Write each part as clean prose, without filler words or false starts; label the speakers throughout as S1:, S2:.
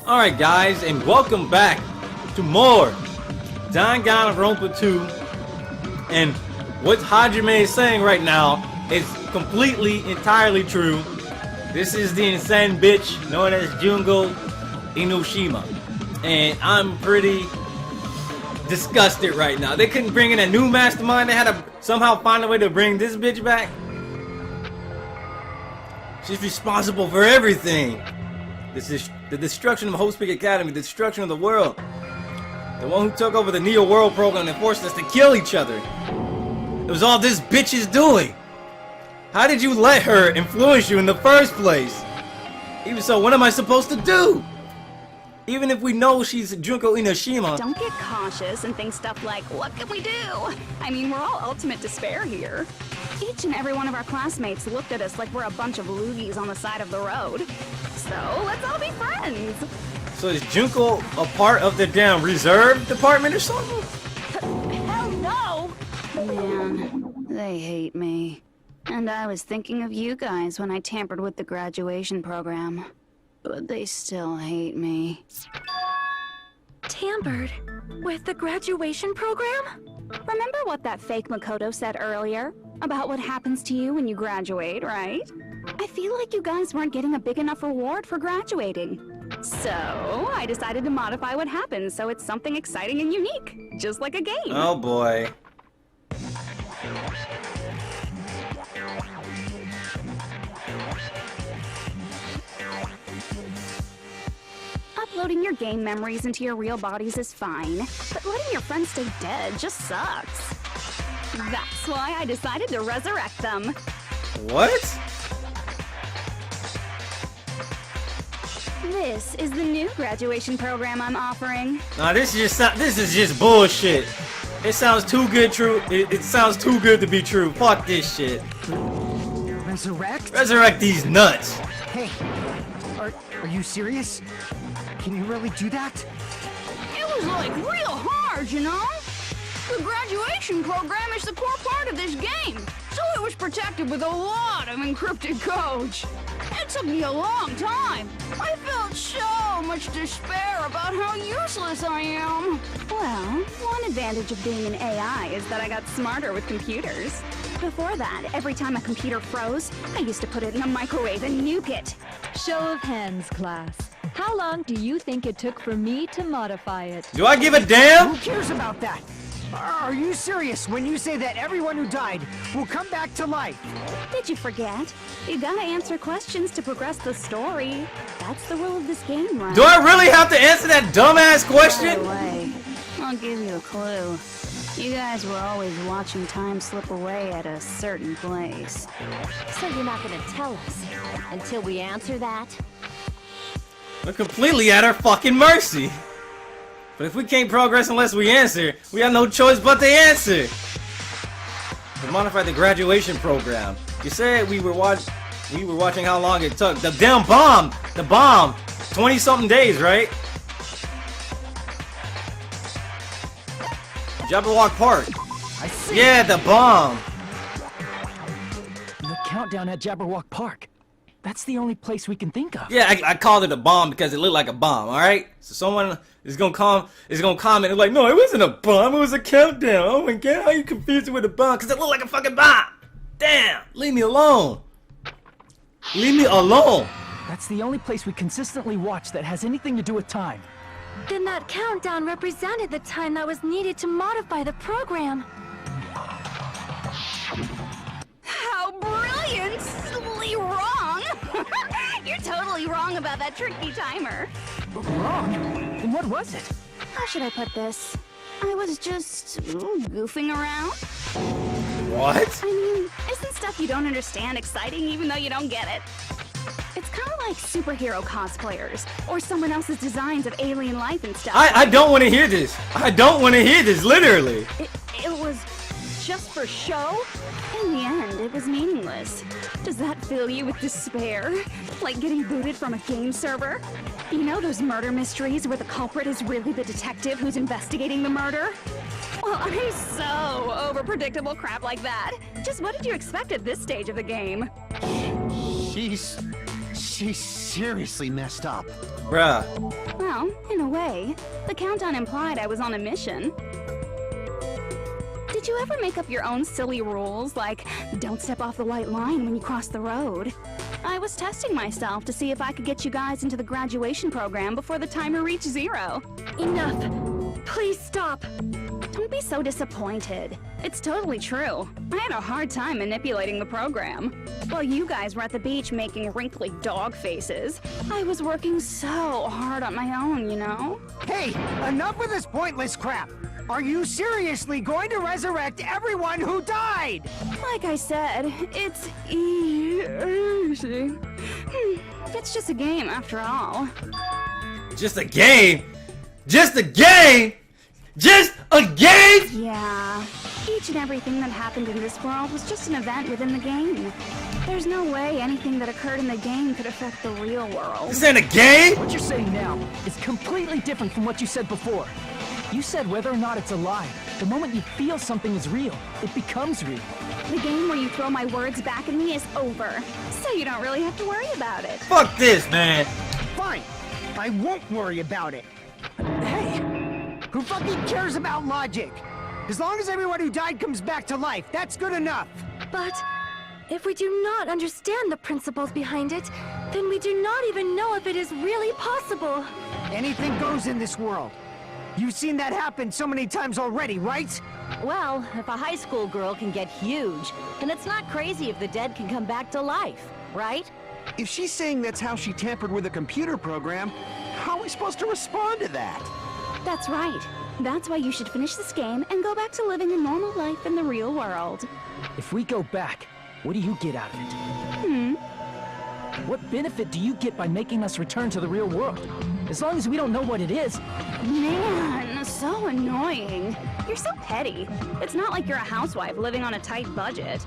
S1: Alright guys, and welcome back to more Dangan Ronpa 2. And what Hajime is saying right now is completely, entirely true. This is the insane bitch known as Junko Inoshima. And I'm pretty disgusted right now. They couldn't bring in a new mastermind. They had to somehow find a way to bring this bitch back. She's responsible for everything. This is the destruction of Hope Speak Academy, the destruction of the world. The one who took over the Neo World program and forced us to kill each other. It was all this bitch is doing. How did you let her influence you in the first place? Even so, what am I supposed to do? Even if we know she's Junko Inoshima.
S2: Don't get cautious and think stuff like, what can we do? I mean, we're all ultimate despair here. Each and every one of our classmates looked at us like we're a bunch of loogies on the side of the road. So, let's all be friends.
S1: So is Junko a part of the damn reserve department or something?
S2: Hell no! Man, they hate me. And I was thinking of you guys when I tampered with the graduation program. But they still hate me.
S3: Tampered with the graduation program?
S2: Remember what that fake Makoto said earlier? About what happens to you when you graduate, right? I feel like you guys weren't getting a big enough reward for graduating. So, I decided to modify what happens so it's something exciting and unique. Just like a game.
S1: Oh boy.
S2: Uploading your game memories into your real bodies is fine, but letting your friends stay dead just sucks. That's why I decided to resurrect them.
S1: What?
S2: This is the new graduation program I'm offering.
S1: Nah, this is just bullshit. It sounds too good true. It sounds too good to be true. Fuck this shit.
S4: Resurrect?
S1: Resurrect these nuts.
S4: Hey, are you serious? Can you really do that?
S2: It was like real hard, you know? The graduation program is the core part of this game, so it was protected with a lot of encrypted codes. It took me a long time. I felt so much despair about how useless I am. Well, one advantage of being an AI is that I got smarter with computers. Before that, every time a computer froze, I used to put it in a microwave and nuke it.
S3: Show of hands, class. How long do you think it took for me to modify it?
S1: Do I give a damn?
S4: Who cares about that? Are you serious when you say that everyone who died will come back to life?
S2: Did you forget? You gotta answer questions to progress the story. That's the rule of this game, right?
S1: Do I really have to answer that dumbass question?
S2: By the way, I'll give you a clue. You guys were always watching time slip away at a certain place.
S3: So you're not gonna tell us until we answer that?
S1: We're completely at our fucking mercy. But if we can't progress unless we answer, we have no choice but to answer. To modify the graduation program. You said we were watching how long it took. The damn bomb! The bomb! 20-something days, right? Jabberwock Park.
S4: I see.
S1: Yeah, the bomb.
S4: The countdown at Jabberwock Park. That's the only place we can think of.
S1: Yeah, I called it a bomb because it looked like a bomb, alright? So someone is gonna comment and like, no, it wasn't a bomb, it was a countdown. Oh my god, how you confused it with a bomb? Because it looked like a fucking bomb! Damn! Leave me alone! Leave me alone!
S4: That's the only place we consistently watch that has anything to do with time.
S3: Then that countdown represented the time that was needed to modify the program.
S2: How brilliantly wrong! You're totally wrong about that tricky timer.
S4: Wrong? And what was it?
S2: How should I put this? I was just goofing around.
S1: What?
S2: I mean, isn't stuff you don't understand exciting even though you don't get it? It's kind of like superhero cosplayers, or someone else's designs of alien life and stuff.
S1: I don't want to hear this. I don't want to hear this, literally.
S2: It was just for show? In the end, it was meaningless. Does that fill you with despair? Like getting booted from a game server? You know those murder mysteries where the culprit is really the detective who's investigating the murder? Well, I'm so over predictable crap like that. Just what did you expect at this stage of the game?
S5: She's seriously messed up.
S1: Bruh.
S2: Well, in a way, the countdown implied I was on a mission. Did you ever make up your own silly rules, like don't step off the white line when you cross the road? I was testing myself to see if I could get you guys into the graduation program before the timer reached 0.
S3: Enough! Please stop!
S2: Don't be so disappointed. It's totally true. I had a hard time manipulating the program. While you guys were at the beach making wrinkly dog faces, I was working so hard on my own, you know?
S4: Hey, enough with this pointless crap! Are you seriously going to resurrect everyone who died?
S2: Like I said, it's easy. It's just a game after all.
S1: Just a game? Just a game? Just a game?
S2: Yeah. Each and everything that happened in this world was just an event within the game. There's no way anything that occurred in the game could affect the real world.
S1: This ain't a game?
S5: What you're saying now is completely different from what you said before. You said whether or not it's alive. The moment you feel something is real, it becomes real.
S2: The game where you throw my words back at me is over, so you don't really have to worry about it.
S1: Fuck this, man.
S4: Fine. I won't worry about it. Hey, who fucking cares about logic? As long as everyone who died comes back to life, that's good enough.
S3: But if we do not understand the principles behind it, then we do not even know if it is really possible.
S4: Anything goes in this world. You've seen that happen so many times already, right?
S6: Well, if a high school girl can get huge, then it's not crazy if the dead can come back to life, right?
S7: If she's saying that's how she tampered with a computer program, how are we supposed to respond to that?
S2: That's right. That's why you should finish this game and go back to living a normal life in the real world.
S5: If we go back, what do you get out of it? What benefit do you get by making us return to the real world? As long as we don't know what it is.
S2: Man, so annoying. You're so petty. It's not like you're a housewife living on a tight budget.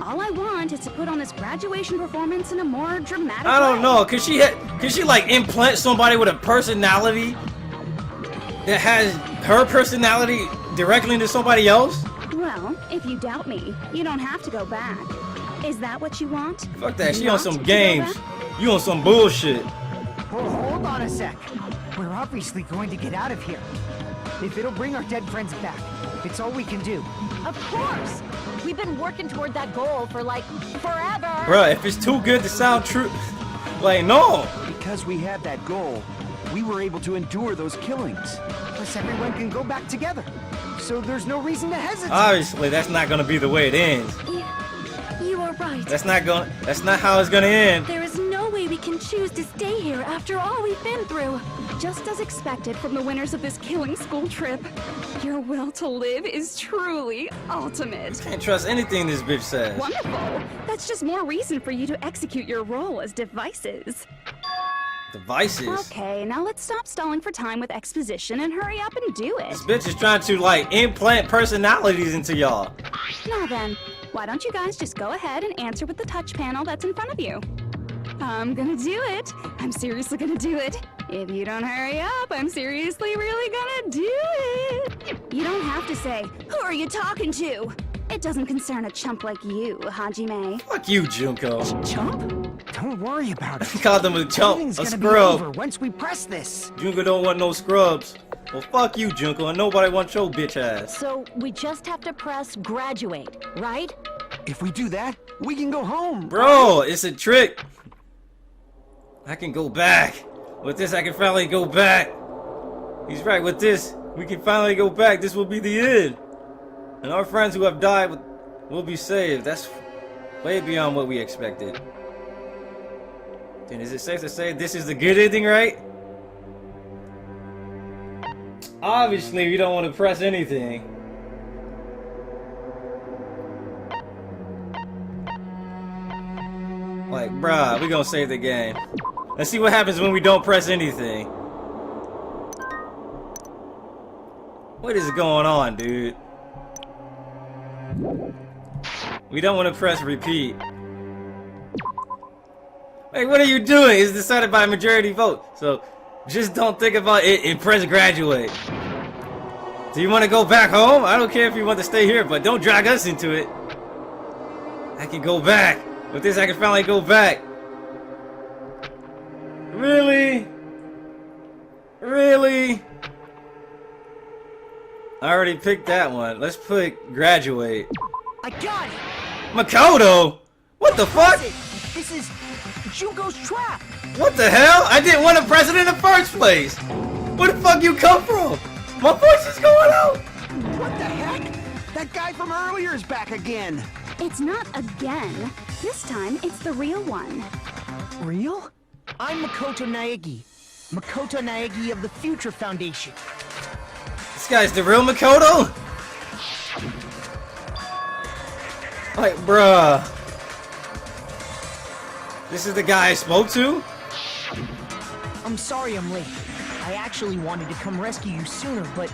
S2: All I want is to put on this graduation performance in a more dramatic
S1: I don't
S2: way.
S1: know. Could she like implant somebody with a personality that has her personality directly into somebody else?
S2: Well, if you doubt me, you don't have to go back. Is that what you want?
S1: Fuck that. She on
S2: Not
S1: some
S2: to go
S1: games.
S2: back?
S1: You on some bullshit.
S4: Well, hold on a sec. We're obviously going to get out of here. If it'll bring our dead friends back, it's all we can do.
S6: Of course! We've been working toward that goal for like forever!
S1: Bruh, if it's too good to sound true, like no.
S7: Because we had that goal, we were able to endure those killings.
S4: Plus, everyone can go back together. So there's no reason to hesitate.
S1: Obviously, that's not gonna be the way it ends.
S3: You are right.
S1: That's not how it's gonna end.
S3: There is no way we can choose to stay here after all we've been through.
S2: Just as expected from the winners of this killing school trip, your will to live is truly ultimate.
S1: Can't trust anything this bitch says.
S2: Wonderful. That's just more reason for you to execute your role as devices.
S1: Devices.
S2: Okay, now let's stop stalling for time with exposition and hurry up and do it.
S1: This bitch is trying to like implant personalities into y'all.
S2: Now then, why don't you guys just go ahead and answer with the touch panel that's in front of you? I'm gonna do it. I'm seriously gonna do it. If you don't hurry up, I'm seriously really gonna do it. You don't have to say, who are you talking to? It doesn't concern a chump like you, Hajime.
S1: Fuck you, Junko.
S4: Chump? Don't worry about it.
S1: He called them a chump,
S4: Everything's
S1: a
S4: gonna be
S1: scrub.
S4: over once we press this.
S1: Junko don't want no scrubs. Well, fuck you, Junko, and nobody wants your bitch ass.
S6: So we just have to press graduate, right?
S7: If we do that, we can go home.
S1: Bro, it's a trick. I can go back. With this, I can finally go back. He's right, with this, we can finally go back. This will be the end. And our friends who have died will be saved. That's way beyond what we expected. Then is it safe to say this is the good ending, right? Obviously, we don't want to press anything. Like, bruh, we gonna save the game. Let's see what happens when we don't press anything. What is going on, dude? We don't want to press repeat. Hey, what are you doing? It's decided by majority vote. So, just don't think about it and press graduate. Do you want to go back home? I don't care if you want to stay here, but don't drag us into it. I can go back. With this, I can finally go back. Really? Really? I already picked that one. Let's put graduate.
S4: I got it!
S1: Makoto? What the fuck?
S4: This is Junko's trap!
S1: What the hell? I didn't want to press it in the first place. Where the fuck you come from? My voice is going out.
S7: What the heck? That guy from earlier is back again.
S2: It's not again. This time, it's the real one.
S4: Real? I'm Makoto Naegi. Makoto Naegi of the Future Foundation.
S1: This guy's the real Makoto? Like, bruh. This is the guy I spoke to?
S4: I'm sorry I'm late. I actually wanted to come rescue you sooner, but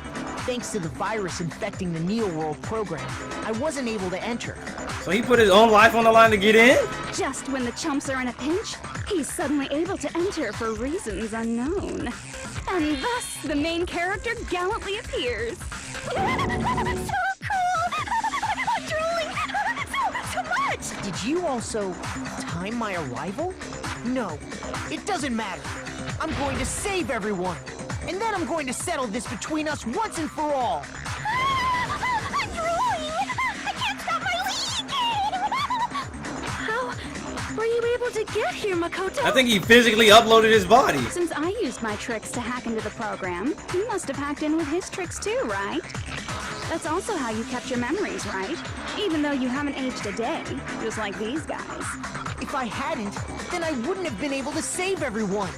S4: thanks to the virus infecting the Neo World program, I wasn't able to enter.
S1: So he put his own life on the line to get in?
S2: Just when the chumps are in a pinch, he's suddenly able to enter for reasons unknown. And thus, the main character gallantly appears. So cool! I'm drooling! So much!
S4: Did you also time my arrival? No, it doesn't matter. I'm going to save everyone. And then I'm going to settle this between us once and for all.
S2: I'm drooling! I can't stop my leaking!
S3: How were you able to get here, Makoto?
S1: I think he physically uploaded his body.
S2: Since I used my tricks to hack into the program, you must have hacked in with his tricks too, right? That's also how you kept your memories, right? Even though you haven't aged a day, just like these guys.
S4: If I hadn't, then I wouldn't have been able to save everyone.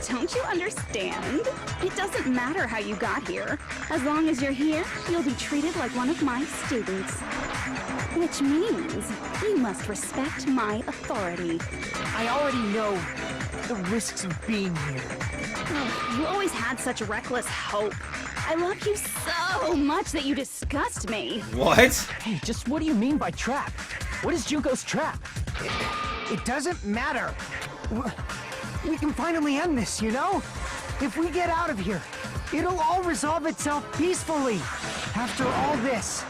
S2: Don't you understand? It doesn't matter how you got here. As long as you're here, you'll be treated like one of my students. Which means you must respect my authority.
S4: I already know the risks of being here.
S2: You always had such reckless hope. I love you so much that you disgust me.
S1: What?
S5: Hey, just what do you mean by trap? What is Junko's trap?
S4: It doesn't matter. We can finally end this, you know? If we get out of here, it'll all resolve itself peacefully. After all this,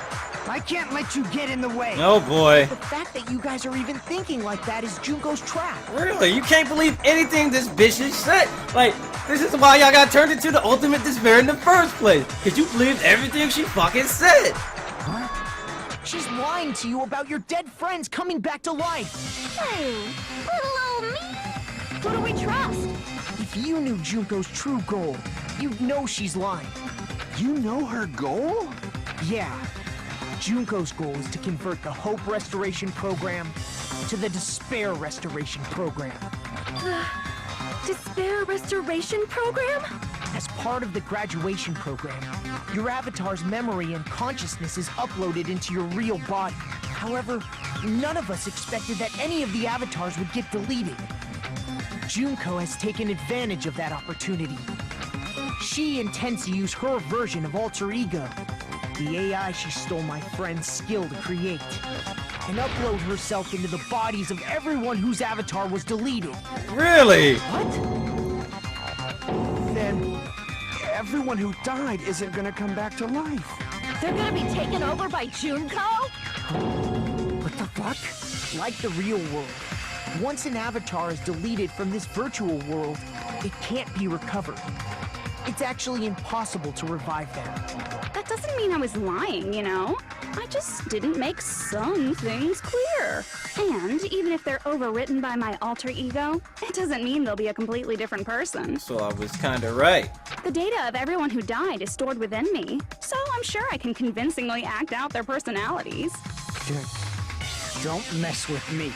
S4: I can't let you get in the way.
S1: Oh boy.
S4: The fact that you guys are even thinking like that is Junko's trap.
S1: Really? You can't believe anything this bitch has said. Like, this is why y'all got turned into the ultimate despair in the first place. Cause you believed everything she fucking said.
S4: Huh? She's lying to you about your dead friends coming back to life.
S2: Hey, little old me. Who do we trust?
S4: If you knew Junko's true goal, you'd know she's lying.
S7: You know her goal?
S4: Yeah. Junko's goal is to convert the Hope Restoration Program to the Despair Restoration Program.
S3: Despair Restoration Program?
S4: As part of the graduation program, your avatar's memory and consciousness is uploaded into your real body. However, none of us expected that any of the avatars would get deleted. Junko has taken advantage of that opportunity. She intends to use her version of Alter Ego, the AI she stole my friend's skill to create, and upload herself into the bodies of everyone whose avatar was deleted.
S1: Really?
S4: What?
S7: Then everyone who died isn't gonna come back to life.
S6: They're gonna be taken over by Junko?
S4: What the fuck? Like the real world, once an avatar is deleted from this virtual world, it can't be recovered. It's actually impossible to revive them.
S2: That doesn't mean I was lying, you know? I just didn't make some things clear. And even if they're overwritten by my alter ego, it doesn't mean they'll be a completely different person.
S1: So I was kinda right.
S2: The data of everyone who died is stored within me, so I'm sure I can convincingly act out their personalities.
S4: Don't mess with me.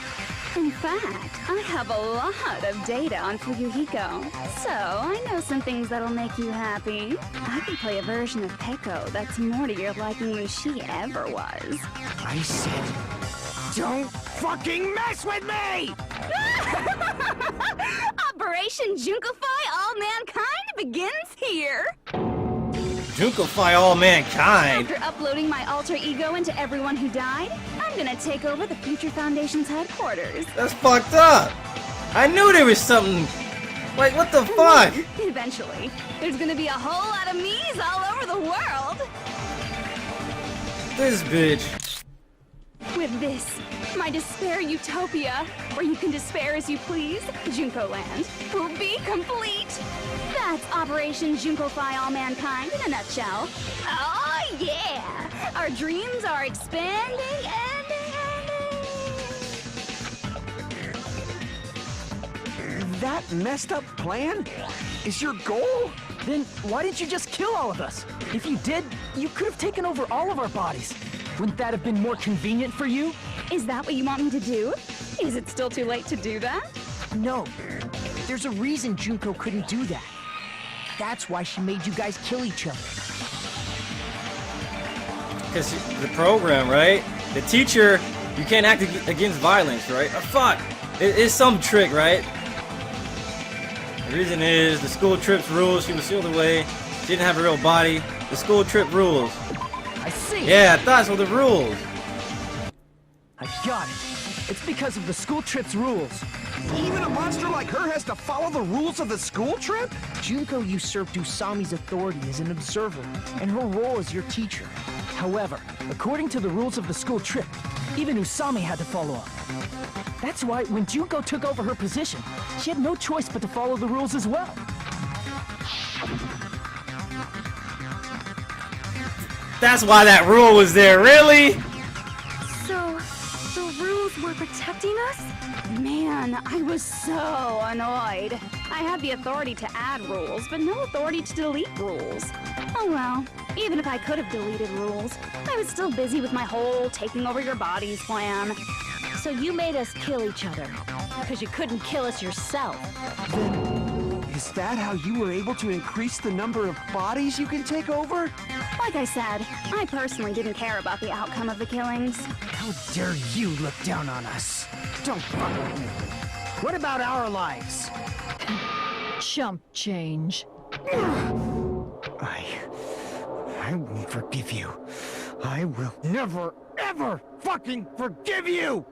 S2: In fact, I have a lot of data on Fuyuhiko, so I know some things that'll make you happy. I can play a version of Peko that's more to your liking than she ever was.
S4: I said, don't fucking mess with me!
S2: Operation Junkify All Mankind begins here!
S1: Junkify all mankind.
S2: After uploading my alter ego into everyone who died, I'm gonna take over the Future Foundation's headquarters.
S1: That's fucked up. I knew there was something. Like, what the fuck?
S2: Eventually, there's gonna be a whole lot of me's all over the world.
S1: This bitch.
S2: With this, my despair utopia, where you can despair as you please, Junko Land, will be complete. That's Operation Junko-Fi All Mankind in a nutshell. Oh, yeah! Our dreams are expanding and...
S7: That messed up plan is your goal?
S5: Then why didn't you just kill all of us? If you did, you could have taken over all of our bodies. Wouldn't that have been more convenient for you?
S2: Is that what you want me to do? Is it still too late to do that?
S4: No. There's a reason Junko couldn't do that. That's why she made you guys kill each other.
S1: Because the program, right? The teacher, you can't act against violence, right? Fuck! It's some trick, right? The reason is the school trip's rules. She was sealed away. She didn't have a real body. The school trip rules.
S5: I see.
S1: Yeah, I thought so. The rules.
S5: I got it. It's because of the school trip's rules.
S7: Even a monster like her has to follow the rules of the school trip?
S4: Junko usurped Usami's authority as an observer, and her role as your teacher.
S5: However, according to the rules of the school trip, even Usami had to follow up. That's why when Junko took over her position, she had no choice but to follow the rules as well.
S1: That's why that rule was there, really?
S3: So, the rules were protecting us?
S2: Man, I was so annoyed. I had the authority to add rules, but no authority to delete rules. Oh well, even if I could have deleted rules, I was still busy with my whole taking over your bodies plan.
S6: So you made us kill each other, because you couldn't kill us yourself.
S7: Is that how you were able to increase the number of bodies you can take over?
S2: Like I said, I personally didn't care about the outcome of the killings.
S4: How dare you look down on us? Don't fuck with me. What about our lives?
S6: Chump change.
S7: I won't forgive you. I will never, ever fucking forgive you!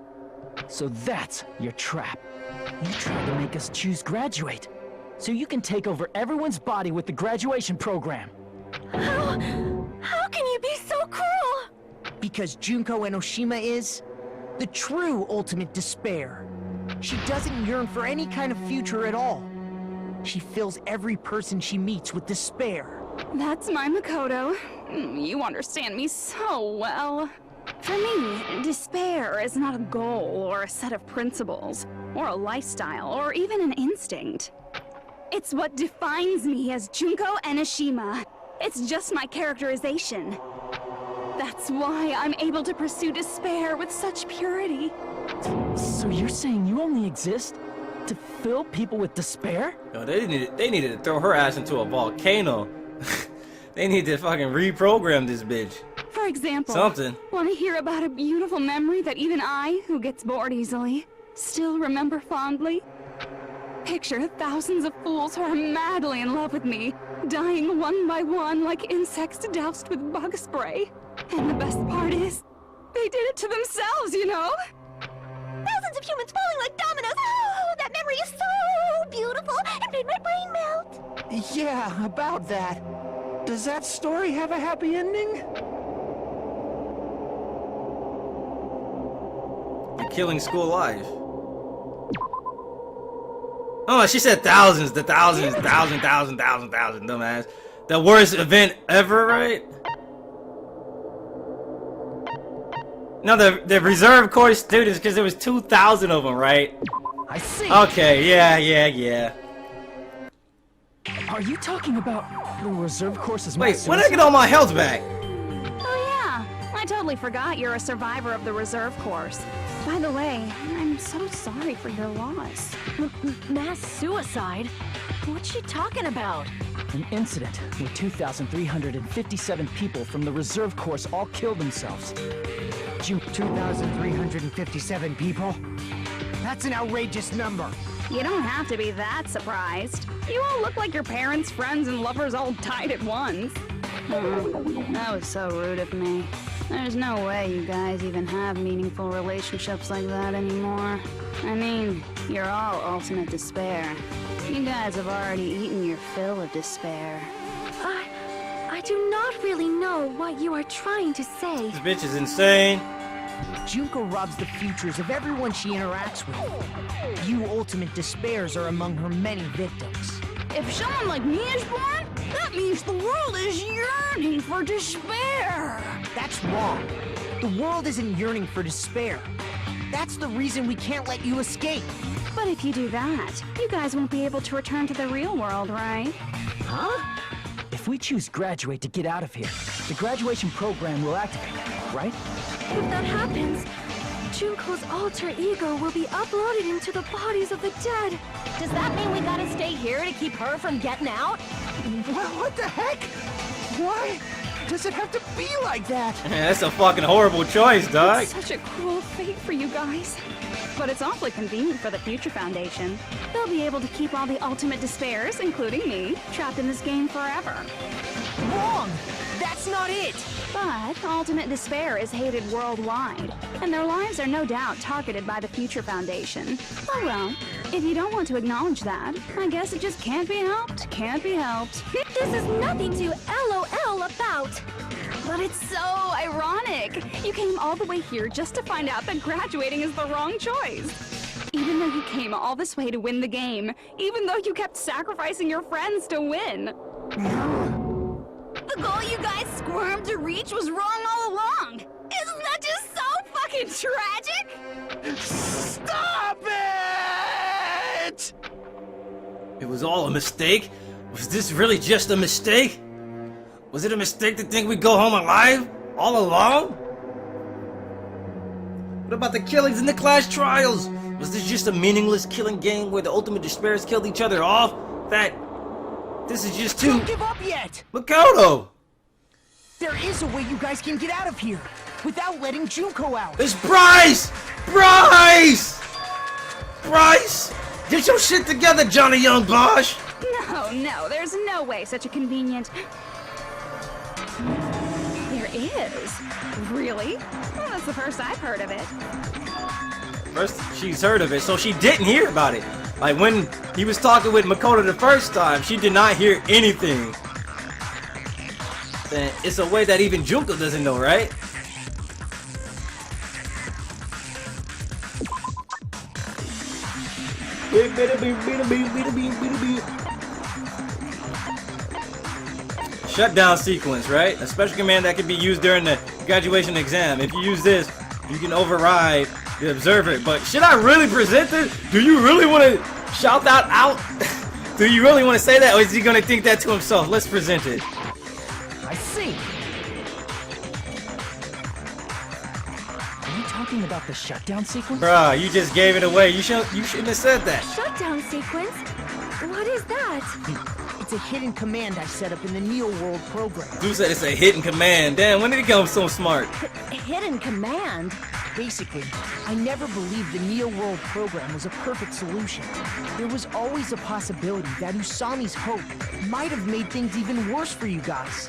S5: So that's your trap. You tried to make us choose graduate, so you can take over everyone's body with the graduation program.
S3: How can you be so cruel?
S4: Because Junko Enoshima is the true ultimate despair. She doesn't yearn for any kind of future at all. She fills every person she meets with despair.
S2: That's my Makoto. You understand me so well. For me, despair is not a goal or a set of principles, or a lifestyle, or even an instinct. It's what defines me as Junko Enoshima. It's just my characterization. That's why I'm able to pursue despair with such purity.
S5: So you're saying you only exist to fill people with despair?
S1: No, they needed to throw her ass into a volcano. They need to fucking reprogram this bitch.
S2: For example,
S1: Something.
S2: want to hear about a beautiful memory that even I, who gets bored easily, still remember fondly? Picture thousands of fools who are madly in love with me, dying one by one like insects doused with bug spray. And the best part is, they did it to themselves, you know?
S3: Thousands of humans falling like dominoes. Oh, that memory is so beautiful. It made my brain melt.
S7: Yeah, about that. Does that story have a happy ending?
S1: You're killing school life. Oh, she said thousands, thousands, dumbass. The worst event ever, right? No, the reserve course students, because there was 2,000 of them, right?
S5: I see.
S1: Okay, yeah.
S5: Are you talking about the reserve course's
S1: Wait,
S5: mass
S1: when did I
S5: suicide?
S1: get all my health back?
S2: Oh yeah, I totally forgot you're a survivor of the reserve course. By the way, I'm so sorry for your loss.
S6: Mass suicide? What's she talking about?
S5: An incident where 2,357 people from the reserve course all killed themselves.
S4: 2,357 people? That's an outrageous number.
S2: You don't have to be that surprised. You all look like your parents, friends, and lovers all died at once. Oh, that was so rude of me. There's no way you guys even have meaningful relationships like that anymore. I mean, you're all ultimate despair. You guys have already eaten your fill of despair.
S3: I do not really know what you are trying to say.
S1: This bitch is insane.
S4: Junko robs the futures of everyone she interacts with. You ultimate despairs are among her many victims.
S2: If someone like me is born, that means the world is yearning for despair.
S4: That's wrong. The world isn't yearning for despair. That's the reason we can't let you escape.
S2: But if you do that, you guys won't be able to return to the real world, right?
S5: Huh? If we choose graduate to get out of here, the graduation program will activate, right?
S3: If that happens, Junko's alter ego will be uploaded into the bodies of the dead.
S6: Does that mean we gotta stay here to keep her from getting out?
S4: What the heck? Why does it have to be like that?
S1: That's a fucking horrible choice, dog.
S2: It's such a cruel fate for you guys. But it's awfully convenient for the Future Foundation. They'll be able to keep all the ultimate despairs, including me, trapped in this game forever.
S4: Wrong! That's not it!
S2: But Ultimate Despair is hated worldwide, and their lives are no doubt targeted by the Future Foundation. Oh well, if you don't want to acknowledge that, I guess it just can't be helped, can't be helped.
S3: This is nothing to LOL about.
S2: But it's so ironic. You came all the way here just to find out that graduating is the wrong choice. Even though you came all this way to win the game, even though you kept sacrificing your friends to win. The goal you guys squirmed to reach was wrong all along. Isn't that just so fucking tragic?
S4: Stop it!
S1: It was all a mistake? Was this really just a mistake? Was it a mistake to think we'd go home alive? All along? What about the killings in the class trials? Was this just a meaningless killing game where the ultimate despairs killed each other off? This is just too...
S4: Don't give up yet!
S1: Makoto!
S4: There is a way you guys can get out of here without letting Junko out.
S1: It's Bryce! Bryce! Bryce! Get your shit together, Johnny Young Bosch!
S2: No, there's no way such a convenient... There is. Really? Well, that's the first I've heard of it.
S1: First, she's heard of it, so she didn't hear about it. Like when he was talking with Makoto the first time, she did not hear anything. And it's a way that even Junko doesn't know, right? Shutdown sequence, right? A special command that can be used during the graduation exam. If you use this, you can override the observer. But should I really present this? Do you really want to shout that out? Do you really want to say that, or is he going to think that to himself? Let's present it.
S5: I see. Are you talking about the shutdown sequence?
S1: Bruh, you just gave it away. You shouldn't have said that.
S3: Shutdown sequence? What is that?
S4: It's a hidden command I set up in the Neo World program.
S1: Dude said it's a hidden command. Damn, when did he become so smart?
S6: Hidden command?
S4: Basically, I never believed the Neo World program was a perfect solution. There was always a possibility that Usami's hope might have made things even worse for you guys.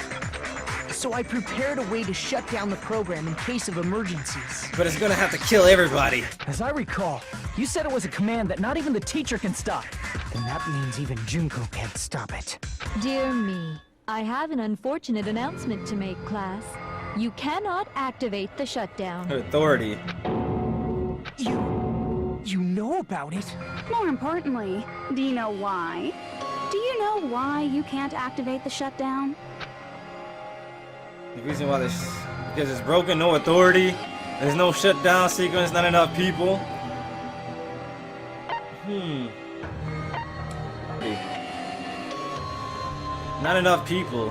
S4: So I prepared a way to shut down the program in case of emergencies.
S1: But it's gonna have to kill everybody.
S5: As I recall, you said it was a command that not even the teacher can stop.
S7: And that means even Junko can't stop it.
S8: Dear me, I have an unfortunate announcement to make, class. You cannot activate the shutdown.
S1: Her authority.
S4: You know about it?
S2: More importantly, do you know why? Do you know why you can't activate the shutdown?
S1: The reason why this, because it's broken, no authority, there's no shutdown sequence, not enough people. Not enough people.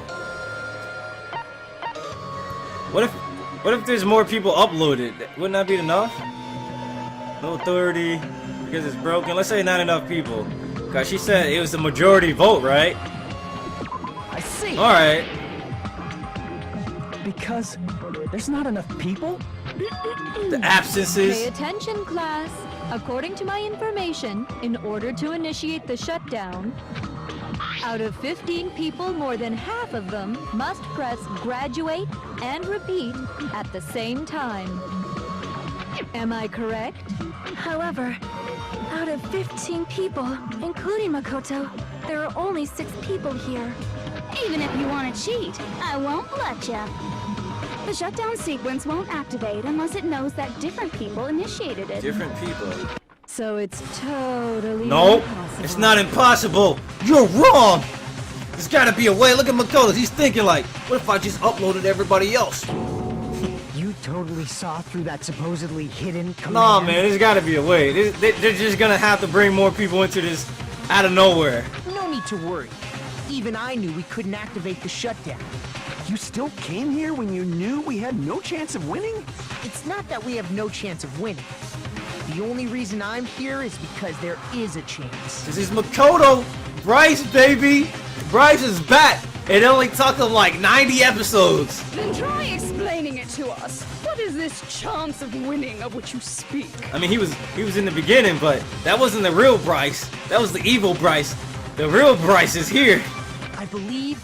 S1: What if there's more people uploaded? Wouldn't that be enough? No authority, because it's broken. Let's say not enough people. Cause she said it was the majority vote, right?
S5: I see.
S1: Alright.
S5: Because there's not enough people?
S1: The absences.
S8: Pay attention, class. According to my information, in order to initiate the shutdown, out of 15 people, more than half of them must press graduate and repeat at the same time. Am I correct?
S3: However, out of 15 people, including Makoto, there are only 6 people here.
S2: Even if you want to cheat, I won't let ya. The shutdown sequence won't activate unless it knows that different people initiated it.
S1: Different people.
S8: So it's totally
S1: No,
S8: impossible.
S1: it's not impossible. You're wrong! There's gotta be a way. Look at Makoto. He's thinking like, what if I just uploaded everybody else?
S4: You totally saw through that supposedly hidden command.
S1: Nah, man, there's gotta be a way. They're just gonna have to bring more people into this out of nowhere.
S4: No need to worry. Even I knew we couldn't activate the shutdown.
S9: You still came here when you knew we had no chance of winning?
S4: It's not that we have no chance of winning. The only reason I'm here is because there is a chance.
S1: This is Makoto. Bryce, baby. Bryce is back. It only took him like 90 episodes.
S2: Then try explaining it to us. What is this chance of winning of which you speak?
S1: I mean, he was in the beginning, but that wasn't the real Bryce. That was the evil Bryce. The real Bryce is here.
S4: I believe...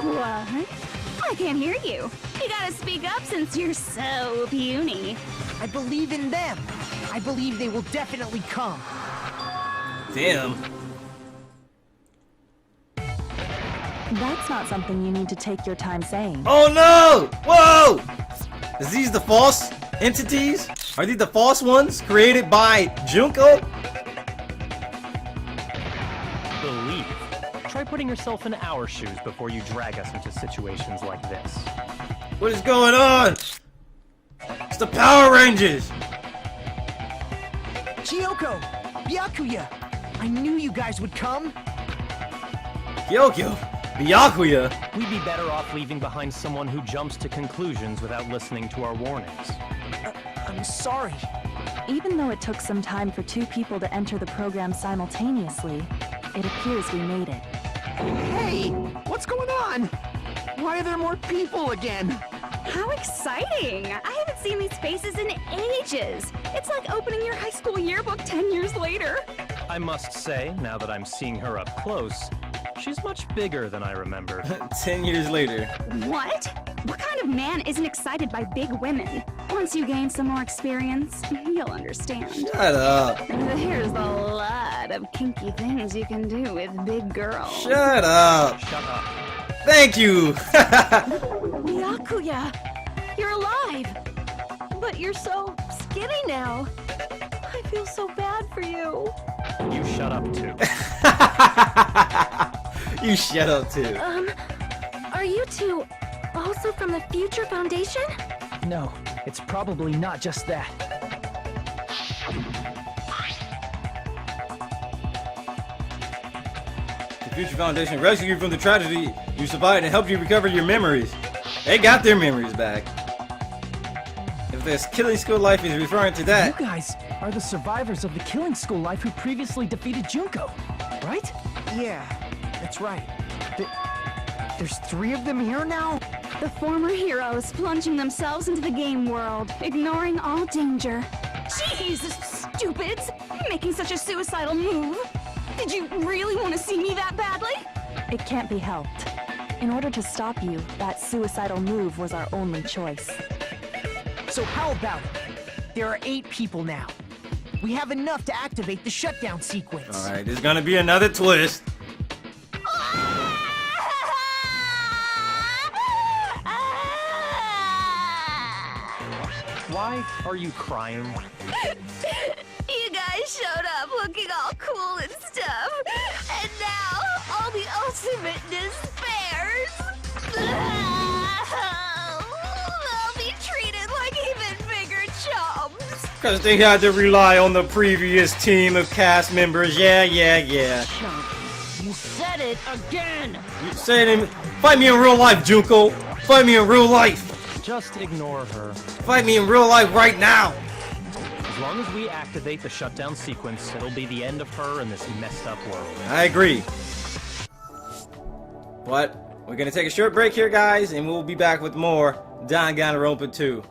S2: What? I can't hear you. You gotta speak up since you're so puny.
S4: I believe in them. I believe they will definitely come.
S1: Damn.
S8: That's not something you need to take your time saying.
S1: Oh no! Whoa! Is these the false entities? Are these the false ones created by Junko?
S5: Believe. Try putting yourself in our shoes before you drag us into situations like this.
S1: What is going on? It's the Power Rangers!
S4: Kyoko! Byakuya! I knew you guys would come!
S1: Kyoko! Byakuya!
S5: We'd be better off leaving behind someone who jumps to conclusions without listening to our warnings.
S4: I'm sorry.
S8: Even though it took some time for 2 people to enter the program simultaneously, it appears we made it.
S9: Hey, what's going on? Why are there more people again?
S2: How exciting! I haven't seen these faces in ages. It's like opening your high school yearbook 10 years later.
S5: I must say, now that I'm seeing her up close, she's much bigger than I remembered.
S1: 10 years later.
S2: What? What kind of man isn't excited by big women? Once you gain some more experience, you'll understand.
S1: Shut up.
S2: There's a lot of kinky things you can do with big girls.
S1: Shut up.
S5: Shut up.
S1: Thank you.
S3: Byakuya, you're alive. But you're so skinny now. I feel so bad for you.
S5: You shut up too.
S1: You shut up too.
S3: Are you two also from the Future Foundation?
S5: No, it's probably not just that.
S1: The Future Foundation rescued you from the tragedy you survived and helped you recover your memories. They got their memories back. If this Killing School Life is referring to that,
S5: You guys are the survivors of the Killing School Life who previously defeated Junko, right?
S4: Yeah, that's right. There's 3 of them here now?
S2: The former heroes plunging themselves into the game world, ignoring all danger. Jeez, stupids! Making such a suicidal move. Did you really want to see me that badly?
S8: It can't be helped. In order to stop you, that suicidal move was our only choice.
S4: So how about it? There are 8 people now. We have enough to activate the shutdown sequence.
S1: alright, there's gonna be another twist.
S5: Why are you crying?
S2: You guys showed up looking all cool and stuff, and now all the ultimate despairs. They'll be treated like even bigger chumps.
S1: Because they had to rely on the previous team of cast members. Yeah.
S6: You said it again!
S1: You said him. Fight me in real life, Junko. Fight me in real life.
S5: Just ignore her.
S1: Fight me in real life right now.
S5: As long as we activate the shutdown sequence, it'll be the end of her in this messed up world.
S1: I agree. But we're gonna take a short break here, guys, and we'll be back with more Dangan Ronpa 2.